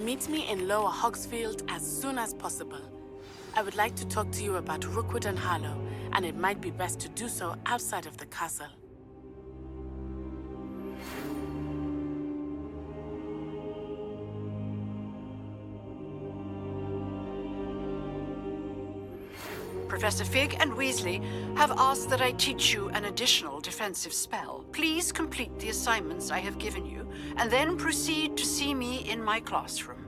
Meet me in Lower Hogsfield as soon as possible. I would like to talk to you about Rookwood and Harlow, and it might be best to do so outside of the castle. Professor Fig and Weasley have asked that I teach you an additional defensive spell. Please complete the assignments I have given you, and then proceed to see me in my classroom.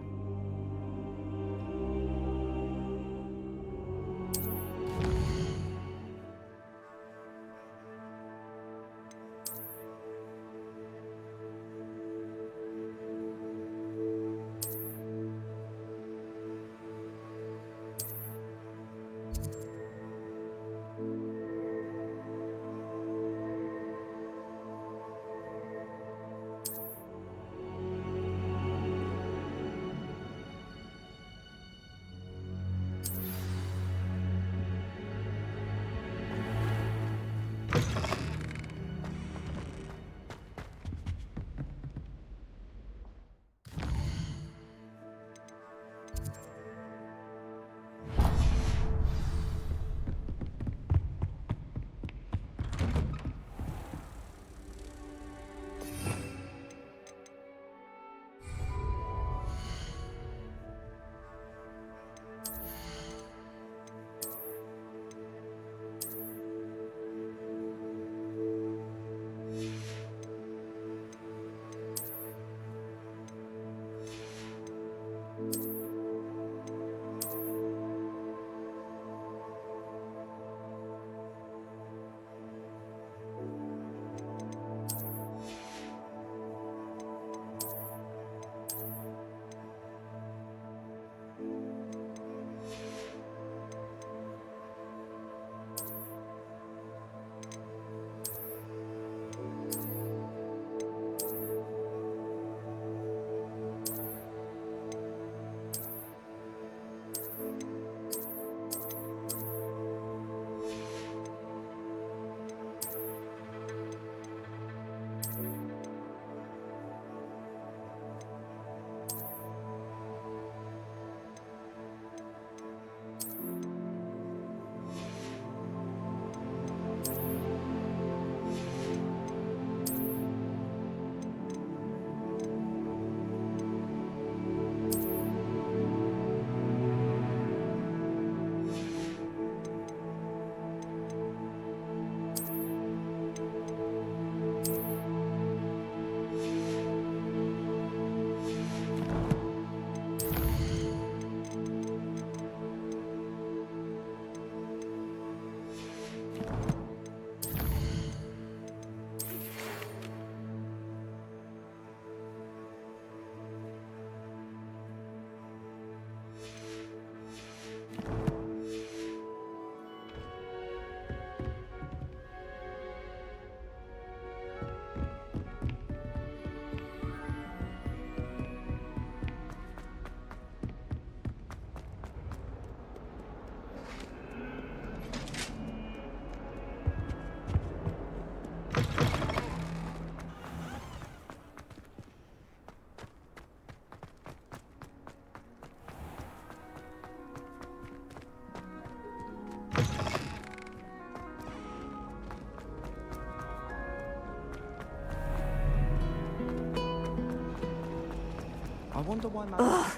I wonder why my... Ugh,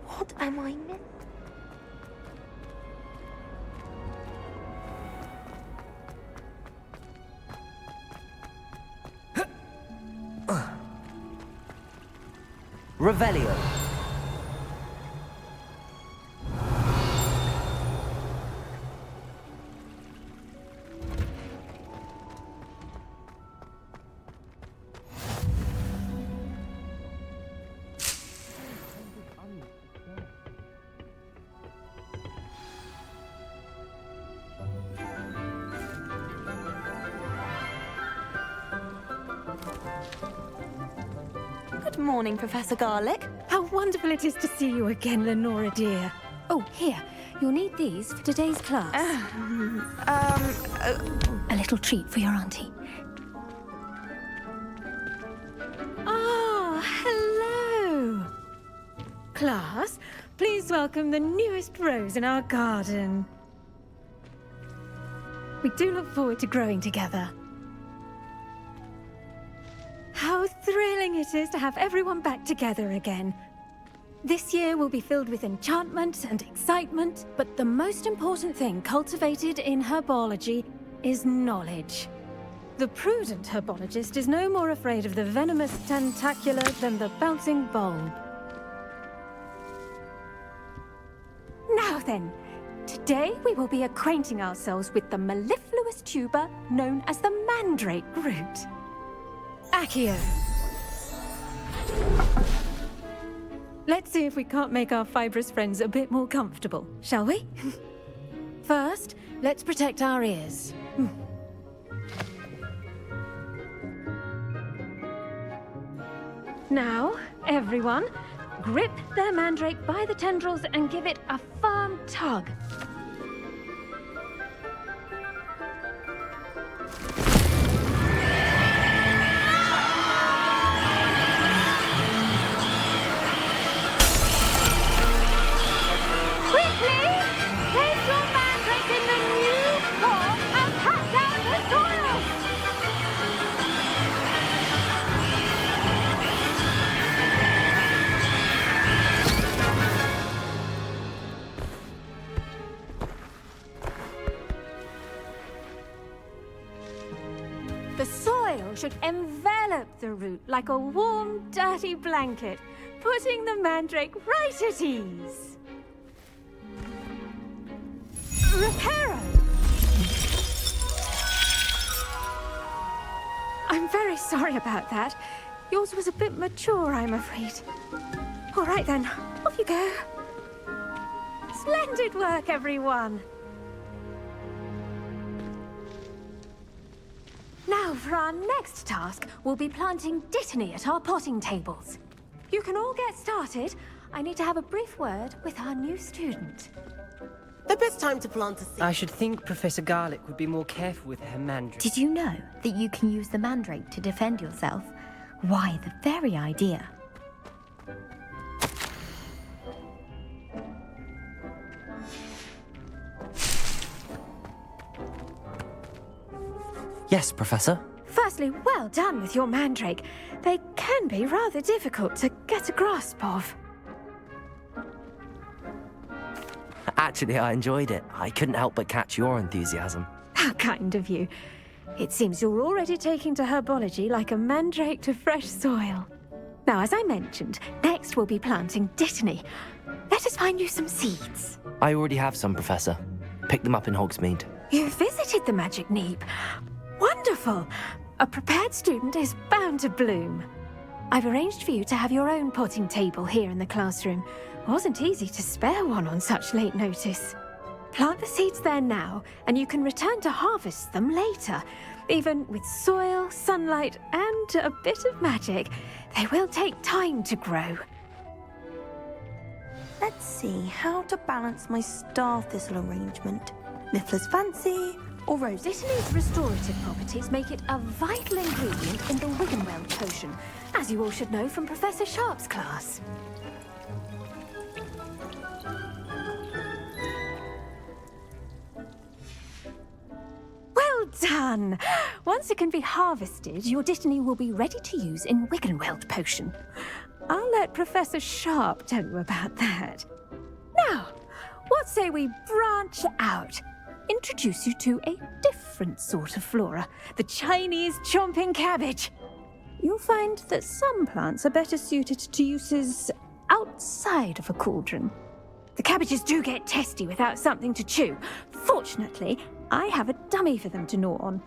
what am I missing? Revelio. Good morning, Professor Garlic. How wonderful it is to see you again, Lenora dear. Oh, here. You'll need these for today's class. A little treat for your auntie. Ah, hello. Class, please welcome the newest rose in our garden. We do look forward to growing together. How thrilling it is to have everyone back together again. This year will be filled with enchantment and excitement, but the most important thing cultivated in herbology is knowledge. The prudent herbologist is no more afraid of the venomous tentacular than the bouncing bulb. Now then, today we will be acquainting ourselves with the mellifluous tuber known as the mandrake root. Accio. Let's see if we can't make our fibrous friends a bit more comfortable, shall we? First, let's protect our ears. Now, everyone, grip their mandrake by the tendrils and give it a firm tug. The soil should envelop the root like a warm, dirty blanket, putting the mandrake right at ease. Reparo! I'm very sorry about that. Yours was a bit mature, I'm afraid. All right then, off you go. Splendid work, everyone! Now, for our next task, we'll be planting dittany at our potting tables. You can all get started. I need to have a brief word with our new student. The best time to plant a seed. I should think Professor Garlic would be more careful with her mandrake. Did you know that you can use the mandrake to defend yourself? Why, the very idea. Yes, Professor. Firstly, well done with your mandrake. They can be rather difficult to get a grasp of. Actually, I enjoyed it. I couldn't help but catch your enthusiasm. How kind of you. It seems you're already taking to herbology like a mandrake to fresh soil. Now, as I mentioned, next we'll be planting dittany. Let us find you some seeds. I already have some, Professor. Picked them up in Hogsmeade. You visited the Magic Neep. Wonderful! A prepared student is bound to bloom. I've arranged for you to have your own potting table here in the classroom. Wasn't easy to spare one on such late notice. Plant the seeds there now, and you can return to harvest them later. Even with soil, sunlight, and a bit of magic, they will take time to grow. Let's see how to balance my star thistle arrangement. Miffler's fancy or rose. Dittany's restorative properties make it a vital ingredient in the Wiggenweld potion, as you all should know from Professor Sharp's class. Well done! Once it can be harvested, your dittany will be ready to use in Wiggenweld potion. I'll let Professor Sharp tell you about that. Now, what say we branch out? Introduce you to a different sort of flora, the Chinese chomping cabbage. You'll find that some plants are better suited to uses outside of a cauldron. The cabbages do get testy without something to chew. Fortunately, I have a dummy for them to gnaw on.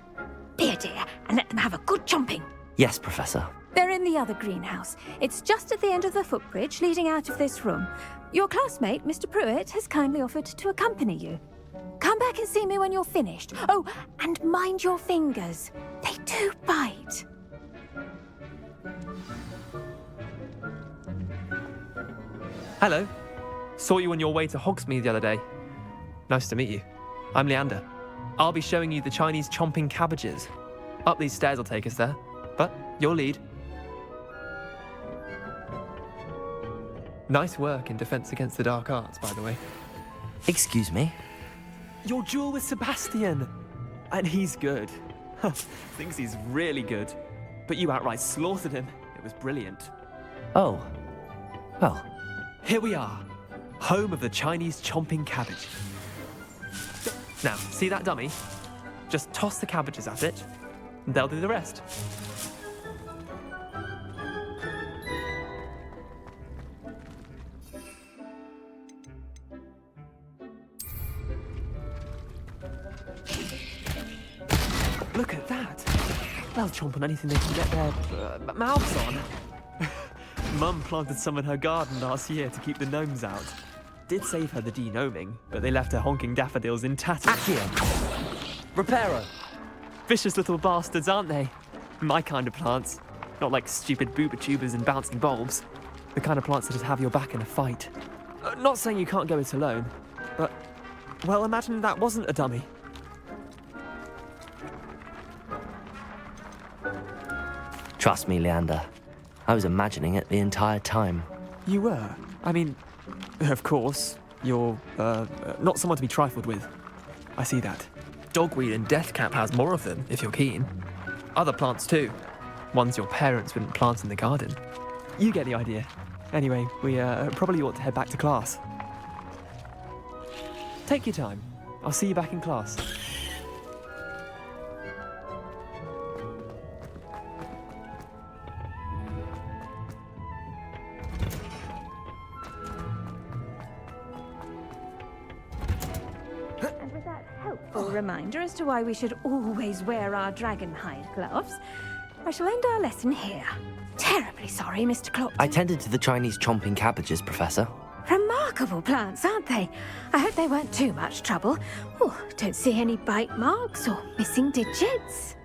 Be a dear and let them have a good chomping. Yes, Professor. They're in the other greenhouse. It's just at the end of the footbridge leading out of this room. Your classmate, Mr. Pruitt, has kindly offered to accompany you. Come back and see me when you're finished. Oh, and mind your fingers. They do bite. Hello. Saw you on your way to Hogsmeade the other day. Nice to meet you. I'm Leander. I'll be showing you the Chinese chomping cabbages. Up these stairs will take us there, but your lead. Nice work in Defense Against the Dark Arts, by the way. Excuse me? Your duel with Sebastian! And he's good. Thinks he's really good. But you outright slaughtered him. It was brilliant. Oh. Well. Here we are. Home of the Chinese chomping cabbage. Now, see that dummy? Just toss the cabbages at it, and they'll do the rest. Look at that! They'll chomp on anything they can get their mouths on. Mum planted some in her garden last year to keep the gnomes out. Did save her the de-gnoming, but they left her honking daffodils in tatters. Accio! Reparo! Vicious little bastards, aren't they? My kind of plants. Not like stupid booba tubers and bouncing bulbs. The kind of plants that just have your back in a fight. Not saying you can't go it alone, but... well, imagine that wasn't a dummy. Trust me, Leander. I was imagining it the entire time. You were? I mean, of course, you're, not someone to be trifled with. I see that. Dogweed and deathcap has more of them, if you're keen. Other plants too. Ones your parents wouldn't plant in the garden. You get the idea. Anyway, we, probably ought to head back to class. Take your time. I'll see you back in class. And with that helpful reminder as to why we should always wear our dragon hide gloves, I shall end our lesson here. Terribly sorry, Mr. Clopton. I tended to the Chinese chomping cabbages, Professor. Remarkable plants, aren't they? I hope they weren't too much trouble. Oh, don't see any bite marks or missing digits.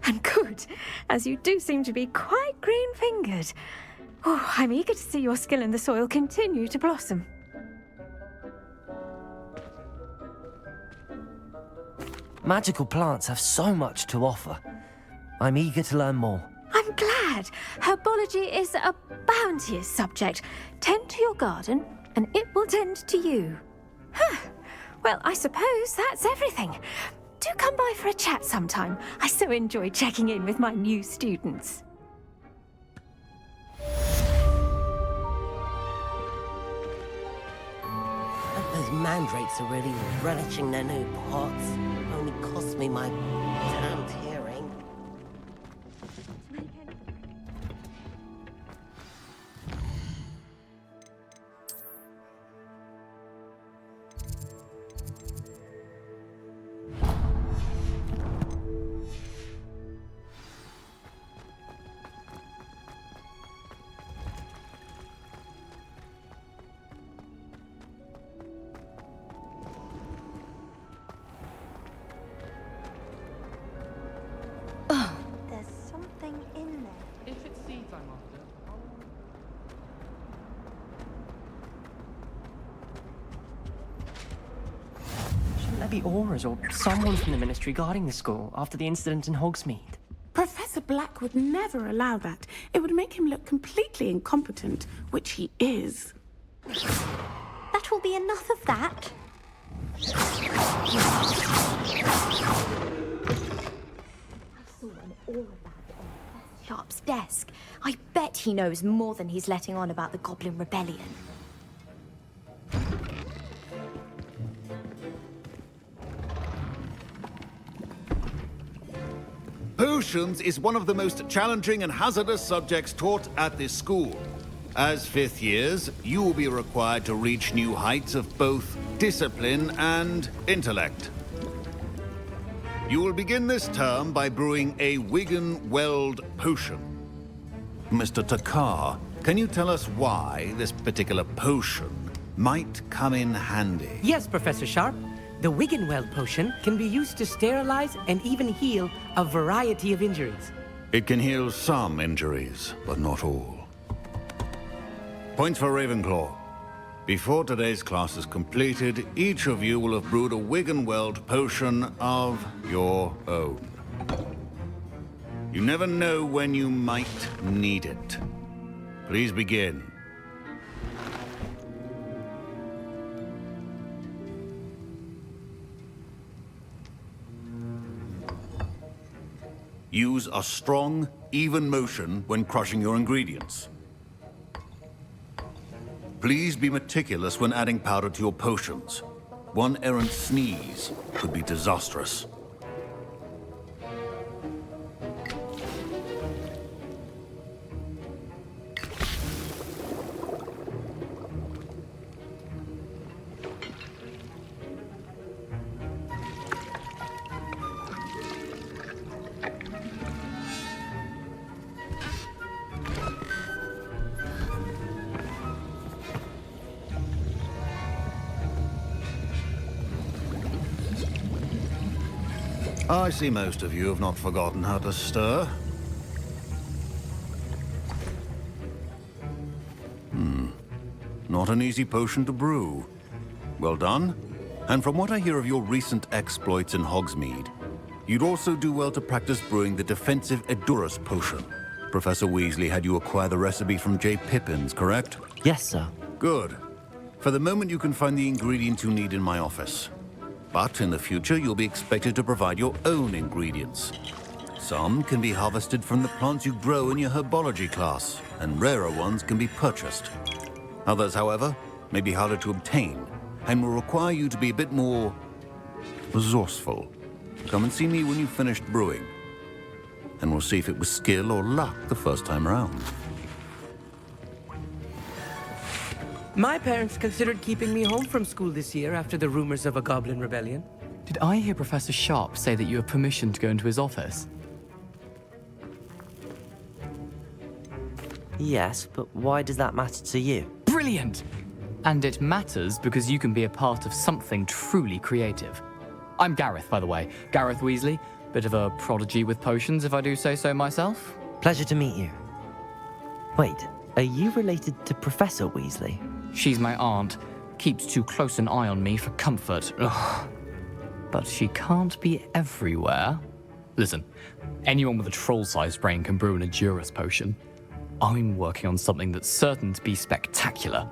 And good, as you do seem to be quite green-fingered. Oh, I'm eager to see your skill in the soil continue to blossom. Magical plants have so much to offer. I'm eager to learn more. I'm glad. Herbology is a bounteous subject. Tend to your garden, and it will tend to you. Huh. Well, I suppose that's everything. Do come by for a chat sometime. I so enjoy checking in with my new students. Those mandrakes are really relishing their new pots. Only cost me my damned hearing. There's something in there. If it's seeds I'm after, Shouldn't there be auras or someone from the Ministry guarding the school after the incident in Hogsmeade? Professor Black would never allow that. It would make him look completely incompetent, which he is. That will be enough of that. I saw an aura bag on Professor Sharp's desk. I bet he knows more than he's letting on about the Goblin Rebellion. Potions is one of the most challenging and hazardous subjects taught at this school. As fifth years, you will be required to reach new heights of both discipline and intellect. You will begin this term by brewing a Wigan-Weld potion. Mr. Takar, can you tell us why this particular potion might come in handy? Yes, Professor Sharp. The Wiggenweld potion can be used to sterilize and even heal a variety of injuries. It can heal some injuries, but not all. Points for Ravenclaw. Before today's class is completed, each of you will have brewed a Wiggenweld potion of your own. You never know when you might need it. Please begin. Use a strong, even motion when crushing your ingredients. Please be meticulous when adding powder to your potions. One errant sneeze could be disastrous. I see most of you have not forgotten how to stir. Not an easy potion to brew. Well done. And from what I hear of your recent exploits in Hogsmeade, you'd also do well to practice brewing the defensive Edurus potion. Professor Weasley had you acquire the recipe from J. Pippins, correct? Yes, sir. Good. For the moment, you can find the ingredients you need in my office. But in the future, you'll be expected to provide your own ingredients. Some can be harvested from the plants you grow in your herbology class, and rarer ones can be purchased. Others, however, may be harder to obtain, and will require you to be a bit more resourceful. Come and see me when you've finished brewing, and we'll see if it was skill or luck the first time around. My parents considered keeping me home from school this year after the rumors of a goblin rebellion. Did I hear Professor Sharp say that you have permission to go into his office? Yes, but why does that matter to you? Brilliant! And it matters because you can be a part of something truly creative. I'm Gareth, by the way. Gareth Weasley. Bit of a prodigy with potions, if I do say so myself. Pleasure to meet you. Wait, are you related to Professor Weasley? She's my aunt. Keeps too close an eye on me for comfort. Ugh. But she can't be everywhere. Listen, anyone with a troll-sized brain can brew an Edurus potion. I'm working on something that's certain to be spectacular.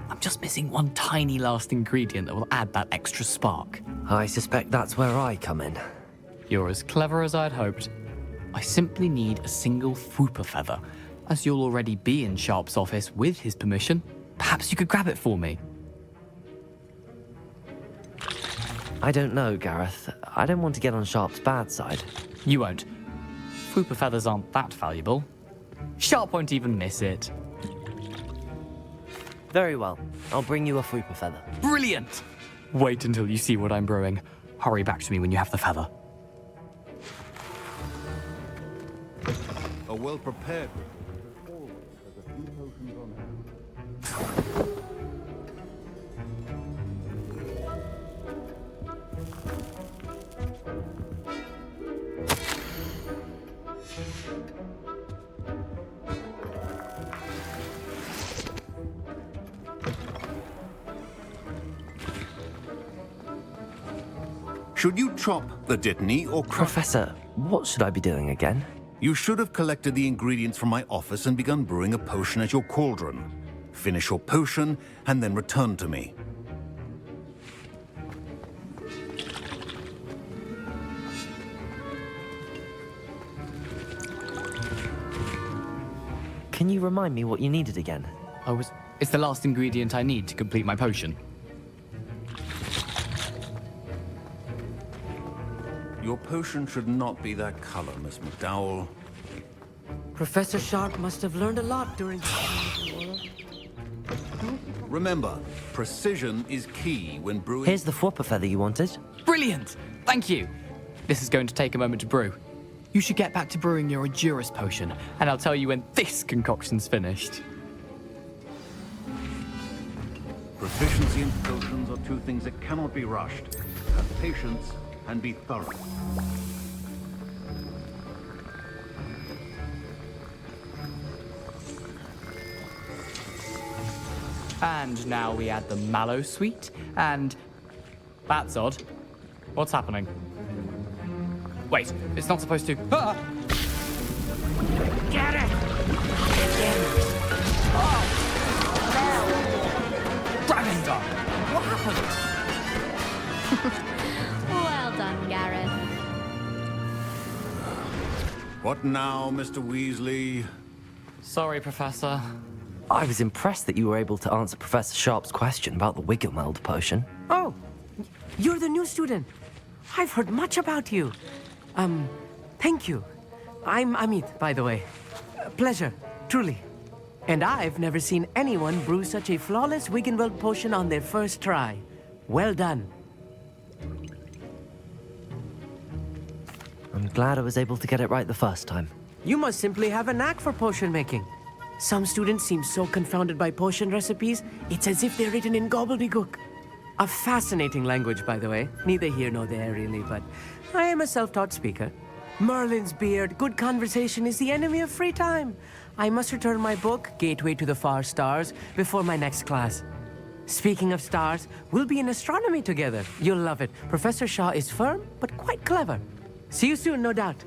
I'm just missing one tiny last ingredient that will add that extra spark. I suspect that's where I come in. You're as clever as I'd hoped. I simply need a single Fwooper feather. As you'll already be in Sharp's office with his permission, perhaps you could grab it for me. I don't know, Gareth. I don't want to get on Sharp's bad side. You won't. Fwooper feathers aren't that valuable. Sharp won't even miss it. Very well. I'll bring you a Fwooper feather. Brilliant! Wait until you see what I'm brewing. Hurry back to me when you have the feather. A well-prepared always has a few potions on hand. Should you chop the Dittany or crush? Professor, what should I be doing again? You should have collected the ingredients from my office and begun brewing a potion at your cauldron. Finish your potion and then return to me. Can you remind me what you needed again? It's the last ingredient I need to complete my potion. Your potion should not be that color, Miss McDowell. Professor Sharp must have learned a lot during... Remember, precision is key when brewing... Here's the Fwooper feather you wanted. Brilliant! Thank you! This is going to take a moment to brew. You should get back to brewing your Edurus potion, and I'll tell you when this concoction's finished. Proficiency and potions are two things that cannot be rushed. Have patience and be thorough. And now we add the mallow sweet, and... That's odd. What's happening? Wait, it's not supposed to... Ah! Get it! Dragon's What happened? Well done, Gareth. What now, Mr. Weasley? Sorry, Professor. I was impressed that you were able to answer Professor Sharp's question about the Wiggenweld potion. Oh, you're the new student. I've heard much about you. Thank you. I'm Amit, by the way. Pleasure, truly. And I've never seen anyone brew such a flawless Wiggenweld potion on their first try. Well done. I'm glad I was able to get it right the first time. You must simply have a knack for potion making. Some students seem so confounded by potion recipes, it's as if they're written in gobbledygook. A fascinating language, by the way. Neither here nor there, really, but I am a self-taught speaker. Merlin's beard, good conversation is the enemy of free time. I must return my book, Gateway to the Far Stars, before my next class. Speaking of stars, we'll be in astronomy together. You'll love it. Professor Shaw is firm, but quite clever. See you soon, no doubt.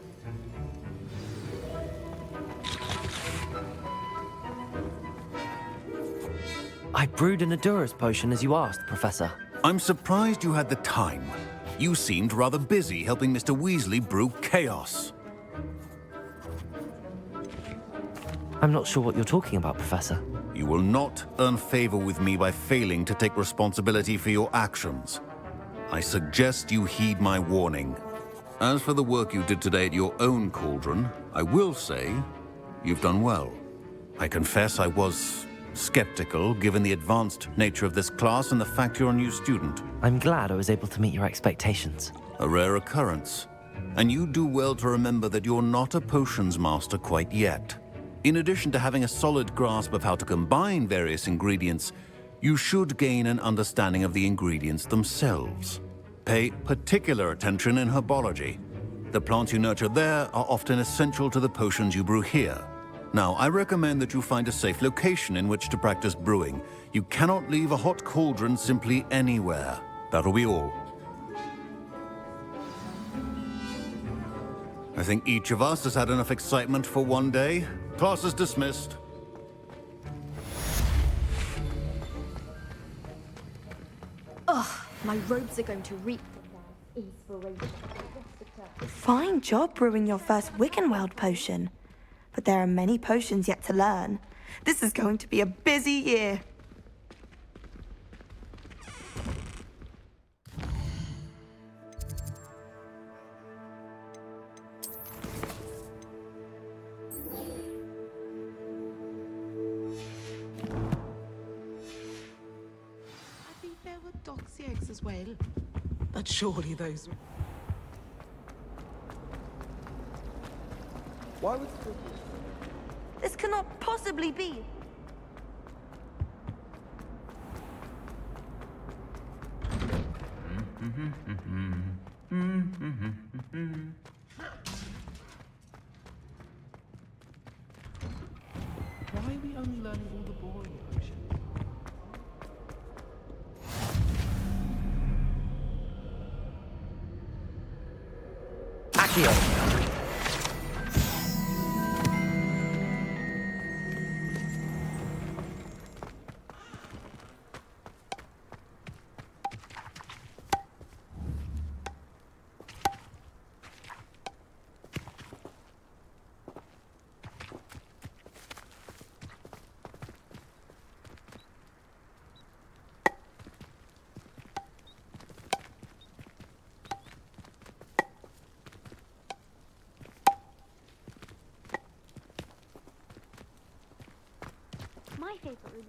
I brewed an Adura's potion as you asked, Professor. I'm surprised you had the time. You seemed rather busy helping Mr. Weasley brew chaos. I'm not sure what you're talking about, Professor. You will not earn favor with me by failing to take responsibility for your actions. I suggest you heed my warning. As for the work you did today at your own cauldron, I will say you've done well. I confess I was skeptical, given the advanced nature of this class and the fact you're a new student. I'm glad I was able to meet your expectations. A rare occurrence. And you do well to remember that you're not a potions master quite yet. In addition to having a solid grasp of how to combine various ingredients, you should gain an understanding of the ingredients themselves. Pay particular attention in herbology. The plants you nurture there are often essential to the potions you brew here. Now, I recommend that you find a safe location in which to practice brewing. You cannot leave a hot cauldron simply anywhere. That'll be all. I think each of us has had enough excitement for one day. Class is dismissed. Ugh, my robes are going to reap from their inspiration. Fine job brewing your first Wiggenweld potion. But there are many potions yet to learn. This is going to be a busy year. I think there were doxy eggs as well. But surely those... Why would... This cannot possibly be. Why are we only learning all the boring potions? Accio! My favorite room.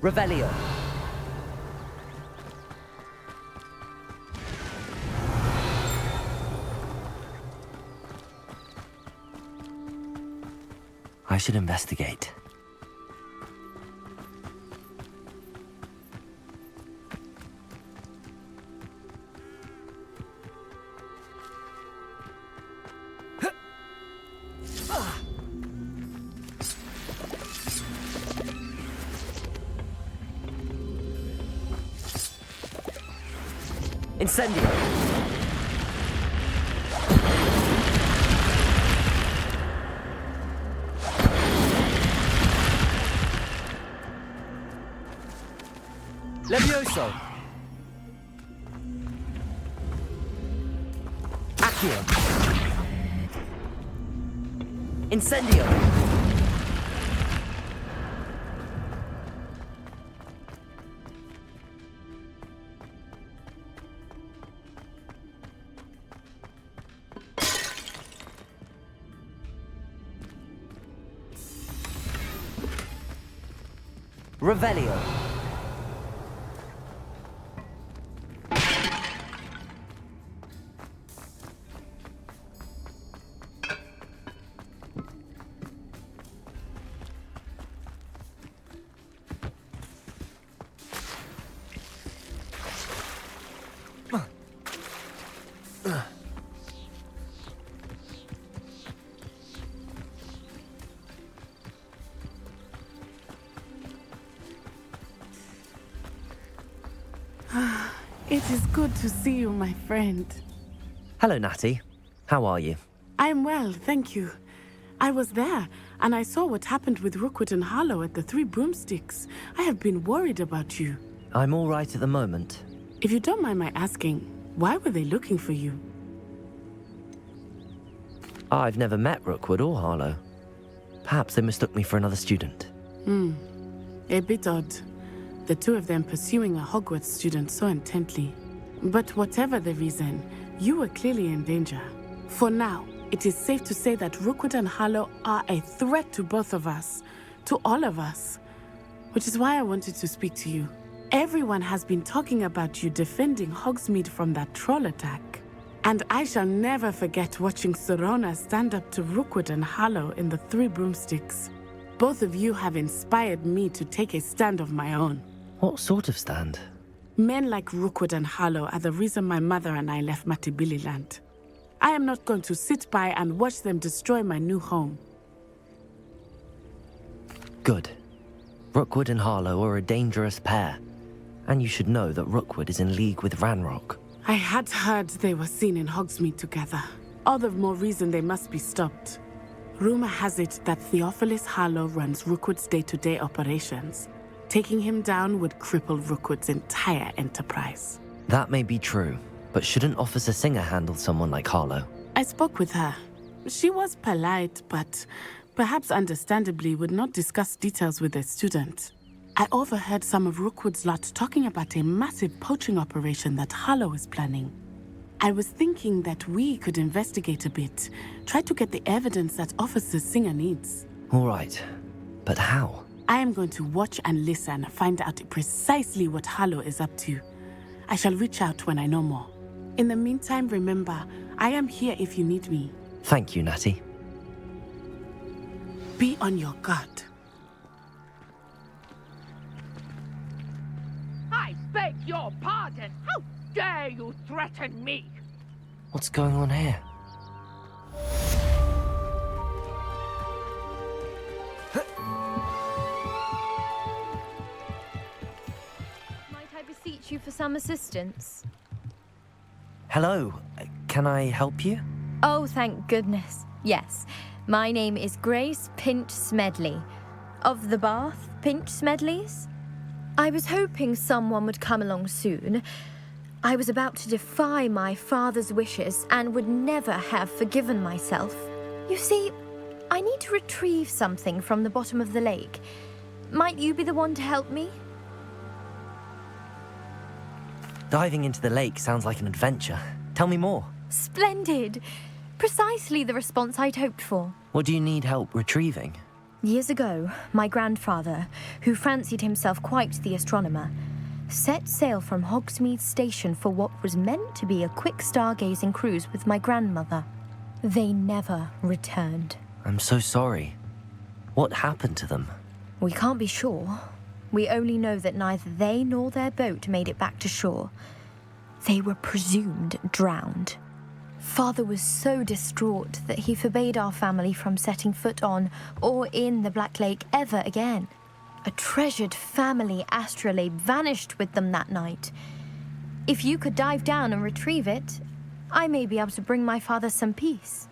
Revelio. I should investigate. Incendio! Levioso! Accio! Incendio! Revelio. It is good to see you, my friend. Hello, Natty. How are you? I'm well, thank you. I was there, and I saw what happened with Rookwood and Harlow at the Three Broomsticks. I have been worried about you. I'm all right at the moment. If you don't mind my asking, why were they looking for you? I've never met Rookwood or Harlow. Perhaps they mistook me for another student. A bit odd. The two of them pursuing a Hogwarts student so intently. But whatever the reason, you were clearly in danger. For now, it is safe to say that Rookwood and Harlow are a threat to both of us. To all of us. Which is why I wanted to speak to you. Everyone has been talking about you defending Hogsmeade from that troll attack. And I shall never forget watching Serona stand up to Rookwood and Harlow in the Three Broomsticks. Both of you have inspired me to take a stand of my own. What sort of stand? Men like Rookwood and Harlow are the reason my mother and I left Matibili-land. I am not going to sit by and watch them destroy my new home. Good. Rookwood and Harlow are a dangerous pair. And you should know that Rookwood is in league with Ranrock. I had heard they were seen in Hogsmeade together. All the more reason they must be stopped. Rumor has it that Theophilus Harlow runs Rookwood's day-to-day operations. Taking him down would cripple Rookwood's entire enterprise. That may be true, but shouldn't Officer Singer handle someone like Harlow? I spoke with her. She was polite, but perhaps understandably would not discuss details with a student. I overheard some of Rookwood's lot talking about a massive poaching operation that Harlow is planning. I was thinking that we could investigate a bit, try to get the evidence that Officer Singer needs. All right, but how? I am going to watch and listen, find out precisely what Harlow is up to. I shall reach out when I know more. In the meantime, remember, I am here if you need me. Thank you, Natty. Be on your guard. I beg your pardon. How dare you threaten me? What's going on here? Might I beseech you for some assistance? Hello, can I help you? Oh, thank goodness. Yes. My name is Grace Pinch Smedley. Of the Bath Pinch Smedleys? I was hoping someone would come along soon. I was about to defy my father's wishes and would never have forgiven myself. You see, I need to retrieve something from the bottom of the lake. Might you be the one to help me? Diving into the lake sounds like an adventure. Tell me more. Splendid! Precisely the response I'd hoped for. What do you need help retrieving? Years ago, my grandfather, who fancied himself quite the astronomer, set sail from Hogsmeade Station for what was meant to be a quick stargazing cruise with my grandmother. They never returned. I'm so sorry. What happened to them? We can't be sure. We only know that neither they nor their boat made it back to shore. They were presumed drowned. Father was so distraught that he forbade our family from setting foot on or in the Black Lake ever again. A treasured family astrolabe vanished with them that night. If you could dive down and retrieve it, I may be able to bring my father some peace.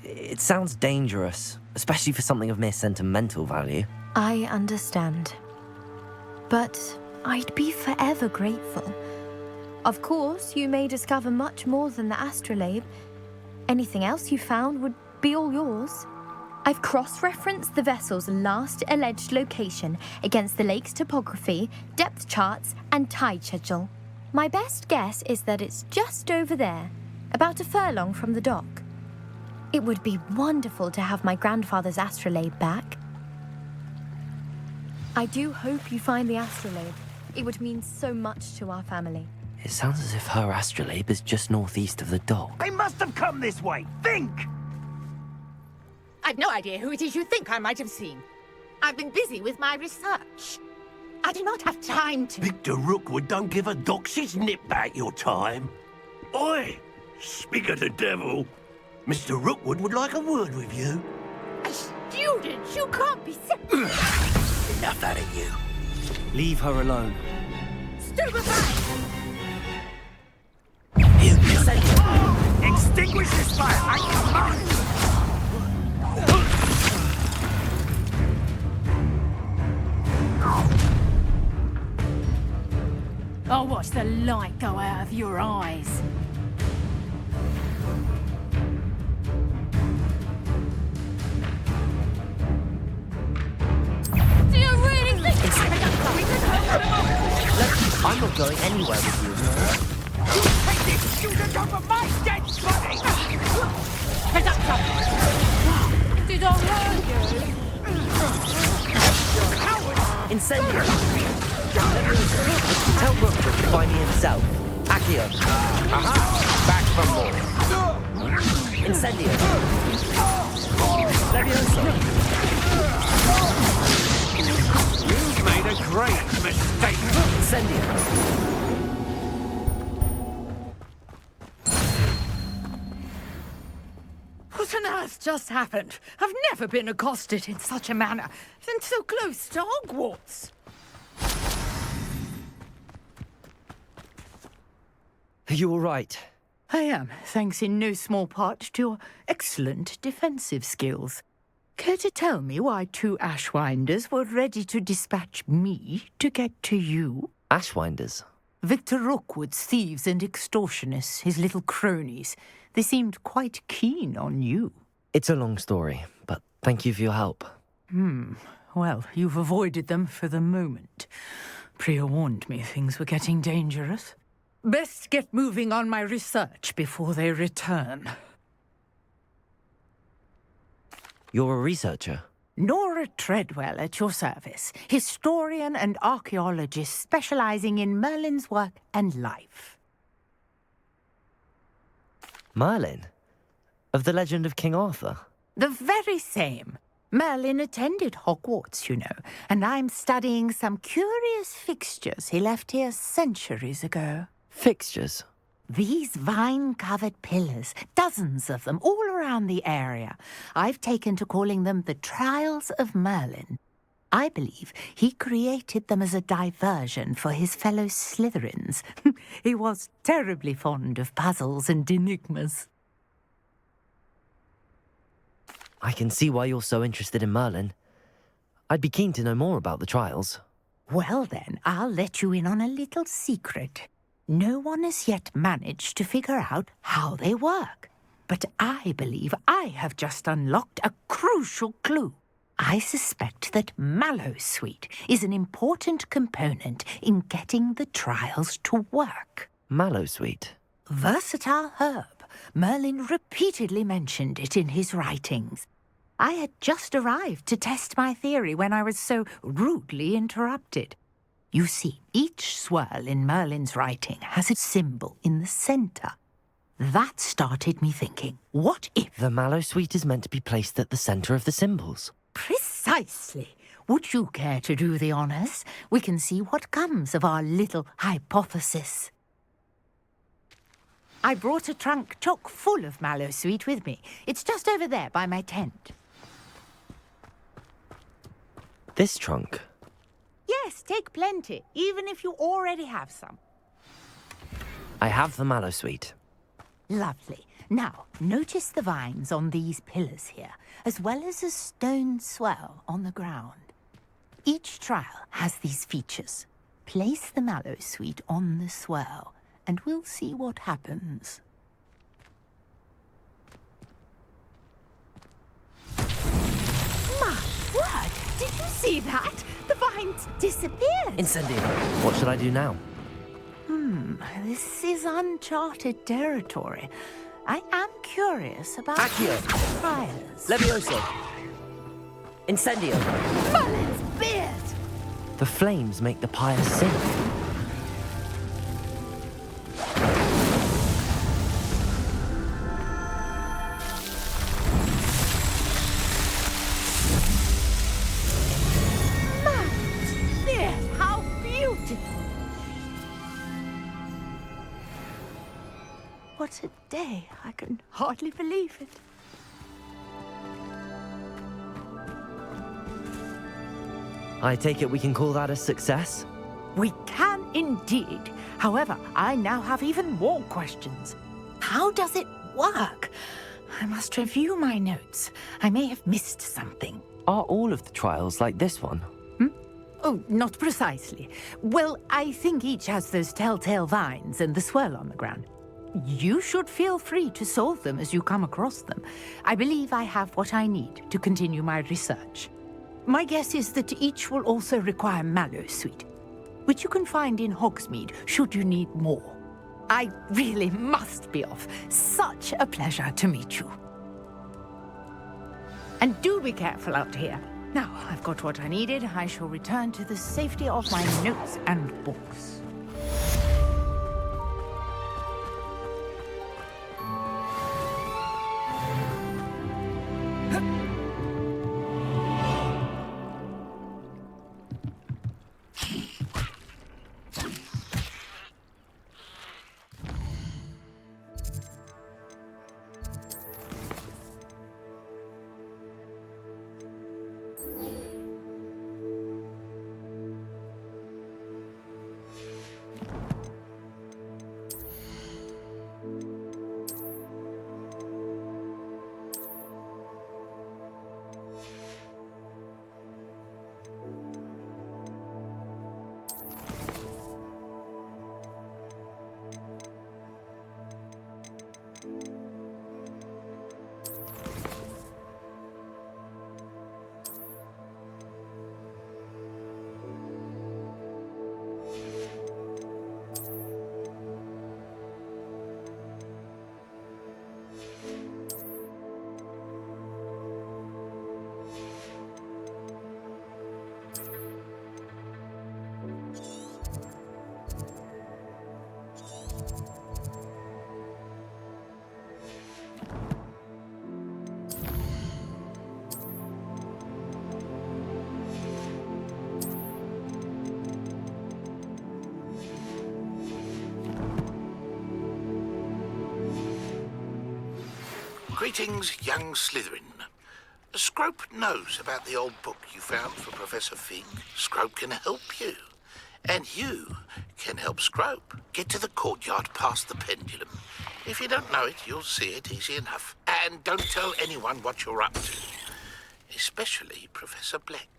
It sounds dangerous, especially for something of mere sentimental value. I understand. But I'd be forever grateful. Of course, you may discover much more than the astrolabe. Anything else you found would be all yours. I've cross-referenced the vessel's last alleged location against the lake's topography, depth charts, and tide schedule. My best guess is that it's just over there, about a furlong from the dock. It would be wonderful to have my grandfather's astrolabe back. I do hope you find the astrolabe. It would mean so much to our family. It sounds as if her astrolabe is just northeast of the dock. They must have come this way. Think! I've no idea who it is you think I might have seen. I've been busy with my research. I do not have time to... Victor Rookwood don't give a doxy's nip back your time. Oi! Speak of the devil. Mr. Rookwood would like a word with you. A student? You can't be... Enough out of you. Leave her alone. Stupefy! Extinguish this fire! I command! I'll watch the light go out of your eyes. Do you really think I'm not going anywhere with you. You take this student over my dead body! Head up, Tom. Did I hurt you? Incendio! Tell Rookwood to find me himself. Accio. Aha! Back from more. Incendio. Levioso. You've made a great mistake. Incendio. What on earth just happened? I've never been accosted in such a manner, and so close to Hogwarts. Are you all right? I am, thanks in no small part to your excellent defensive skills. Care to tell me why two Ashwinders were ready to dispatch me to get to you? Ashwinders? Victor Rookwood's thieves and extortionists, his little cronies. They seemed quite keen on you. It's a long story, but thank you for your help. Well, you've avoided them for the moment. Priya warned me things were getting dangerous. Best get moving on my research before they return. You're a researcher? Nora Treadwell at your service, historian and archaeologist specializing in Merlin's work and life. Merlin? Of the legend of King Arthur? The very same. Merlin attended Hogwarts, you know, and I'm studying some curious fixtures he left here centuries ago. Fixtures? These vine-covered pillars, dozens of them, all around the area. I've taken to calling them the Trials of Merlin. I believe he created them as a diversion for his fellow Slytherins. He was terribly fond of puzzles and enigmas. I can see why you're so interested in Merlin. I'd be keen to know more about the trials. Well then, I'll let you in on a little secret. No one has yet managed to figure out how they work. But I believe I have just unlocked a crucial clue. I suspect that Mallowsweet is an important component in getting the trials to work. Mallowsweet? Versatile herb. Merlin repeatedly mentioned it in his writings. I had just arrived to test my theory when I was so rudely interrupted. You see, each swirl in Merlin's writing has a symbol in the center. That started me thinking, what if... The Mallowsweet is meant to be placed at the center of the symbols. Precisely. Would you care to do the honors? We can see what comes of our little hypothesis. I brought a trunk chock full of Mallowsweet with me. It's just over there by my tent. This trunk? Yes, take plenty, even if you already have some. I have the Mallowsweet. Lovely. Now, notice the vines on these pillars here, as well as a stone swell on the ground. Each trial has these features. Place the Mallowsweet on the swell, and we'll see what happens. My word! Did you see that? The vines disappeared! Incendio. What should I do now? This is uncharted territory. I am curious about Accio. trials. Levioso. Incendio. Merlin's beard! The flames make the pyre sink. How beautiful! What a day. I can hardly believe it. I take it we can call that a success? We can indeed. However, I now have even more questions. How does it work? I must review my notes. I may have missed something. Are all of the trials like this one? Oh, not precisely. Well, I think each has those telltale vines and the swirl on the ground. You should feel free to solve them as you come across them. I believe I have what I need to continue my research. My guess is that each will also require Mallowsweet, which you can find in Hogsmeade should you need more. I really must be off. Such a pleasure to meet you. And do be careful out here. Now, I've got what I needed. I shall return to the safety of my notes and books. Greetings, young Slytherin. Scrope knows about the old book you found for Professor Fig. Scrope can help you. And you can help Scrope. Get to the courtyard past the pendulum. If you don't know it, you'll see it easy enough. And don't tell anyone what you're up to. Especially Professor Black.